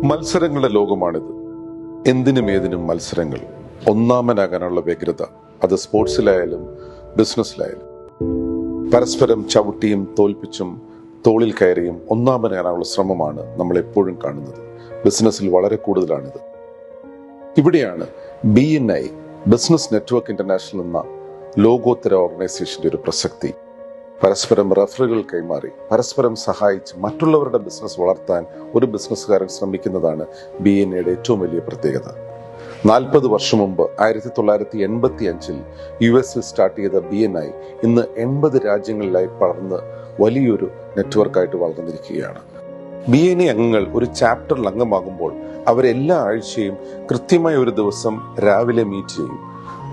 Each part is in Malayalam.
മത്സരങ്ങളുടെ ലോകമാണിത്. എന്തിനും ഏതിനും മത്സരങ്ങൾ. ഒന്നാമനാകാനുള്ള വ്യഗ്രത, അത് സ്പോർട്സിലായാലും ബിസിനസ്സിലായാലും. പരസ്പരം ചവിട്ടിയും തോൽപ്പിച്ചും തോളിൽ കയറിയും ഒന്നാമനാകാനുള്ള ശ്രമമാണ് നമ്മൾ എപ്പോഴും കാണുന്നത്. ബിസിനസ്സിൽ വളരെ കൂടുതലാണിത്. ഇവിടെയാണ് BNI, ബിസിനസ് നെറ്റ്വർക്ക് ഇന്റർനാഷണൽ എന്ന ലോകോത്തര ഓർഗനൈസേഷന്റെ ഒരു പ്രസക്തി. പരസ്പരം റഫറുകൾ കൈമാറി പരസ്പരം സഹായിച്ച് മറ്റുള്ളവരുടെ ബിസിനസ് വളർത്താൻ ഒരു ബിസിനസ്സുകാരൻ ശ്രമിക്കുന്നതാണ് BNIയുടെ ഏറ്റവും വലിയ പ്രത്യേകത. 40 വർഷം മുമ്പ് 1985 US സ്റ്റാർട്ട് ചെയ്ത BNI ഇന്ന് 80 രാജ്യങ്ങളിലായി വളർന്ന് വലിയൊരു നെറ്റ്വർക്കായിട്ട് വളർന്നിരിക്കുകയാണ്. BNI അംഗങ്ങൾ ഒരു ചാപ്റ്ററിൽ അംഗമാകുമ്പോൾ അവരെല്ലാ ആഴ്ചയും കൃത്യമായ ഒരു ദിവസം രാവിലെ മീറ്റ് ചെയ്യും.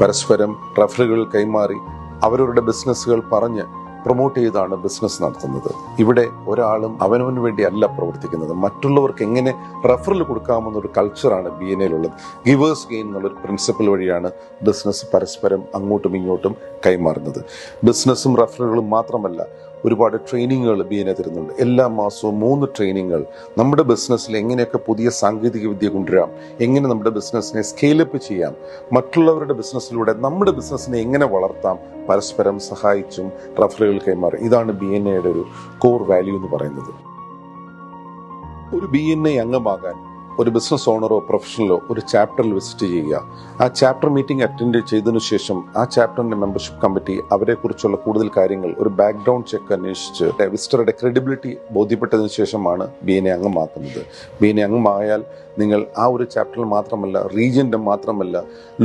പരസ്പരം റഫറുകൾ കൈമാറി അവരവരുടെ ബിസിനസ്സുകൾ പറഞ്ഞ് പ്രൊമോട്ട് ചെയ്താണ് ബിസിനസ് നടത്തുന്നത്. ഇവിടെ ഒരാളും അവനവന് വേണ്ടി അല്ല പ്രവർത്തിക്കുന്നത്. മറ്റുള്ളവർക്ക് എങ്ങനെ റഫറൽ കൊടുക്കാമെന്ന ഒരു കൾച്ചറാണ് BNIയിലുള്ളത്. ഗിവേഴ്സ് ഗെയിൻ എന്നുള്ളൊരു പ്രിൻസിപ്പിൾ വഴിയാണ് ബിസിനസ് പരസ്പരം അങ്ങോട്ടും ഇങ്ങോട്ടും കൈമാറുന്നത്. ബിസിനസ്സും റഫറലുകളും മാത്രമല്ല, ഒരുപാട് ട്രെയിനിങ്ങുകൾ BNI തരുന്നുണ്ട്. എല്ലാ മാസവും 3 ട്രെയിനിങ്ങുകൾ നമ്മുടെ ബിസിനസ്സിൽ എങ്ങനെയൊക്കെ പുതിയ സാങ്കേതിക വിദ്യ കൊണ്ടുവരാം, എങ്ങനെ നമ്മുടെ ബിസിനസ്സിനെ സ്കെയിലപ്പ് ചെയ്യാം, മറ്റുള്ളവരുടെ ബിസിനസ്സിലൂടെ നമ്മുടെ ബിസിനസ്സിനെ എങ്ങനെ വളർത്താം, പരസ്പരം സഹായിച്ചും റഫറലുകൾ കൈമാറി. ഇതാണ് BNIയുടെ ഒരു കോർ വാല്യൂ എന്ന് പറയുന്നത്. ഒരു BNI അംഗമാകാൻ ഒരു ബിസിനസ് ഓണറോ പ്രൊഫഷണലോ ഒരു ചാപ്റ്ററിൽ വിസിറ്റ് ചെയ്യുക. ആ ചാപ്റ്റർ മീറ്റിംഗ് അറ്റൻഡ് ചെയ്തതിനു ശേഷം ആ ചാപ്റ്ററിന്റെ മെമ്പർഷിപ്പ് കമ്മിറ്റി അവരെ കുറിച്ചുള്ള കൂടുതൽ കാര്യങ്ങൾ, ഒരു ബാക്ക്ഗ്രൗണ്ട് ചെക്ക് അന്വേഷിച്ച് വിസിറ്ററുടെ ക്രെഡിബിലിറ്റി ബോധ്യപ്പെട്ടതിനു ശേഷമാണ് BNI അംഗമാക്കുന്നത്. BNI അംഗമായാൽ നിങ്ങൾ ആ ഒരു ചാപ്റ്ററിൽ മാത്രമല്ല, റീജിയന്റെ മാത്രമല്ല,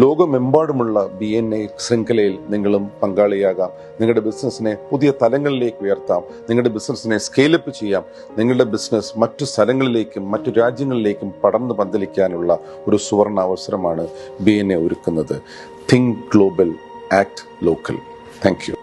ലോകമെമ്പാടുമുള്ള BNI ശൃംഖലയിൽ നിങ്ങളും പങ്കാളിയാകാം. നിങ്ങളുടെ ബിസിനസ്സിനെ പുതിയ തലങ്ങളിലേക്ക് ഉയർത്താം, നിങ്ങളുടെ ബിസിനസ്സിനെ സ്കെയിലപ്പ് ചെയ്യാം, നിങ്ങളുടെ ബിസിനസ് മറ്റു സ്ഥലങ്ങളിലേക്കും മറ്റു രാജ്യങ്ങളിലേക്കും പടർന്നു പന്തലിക്കാനുള്ള ഒരു സുവർണ അവസരമാണ് BNI ഒരുക്കുന്നത്. Think global, act local. Thank you.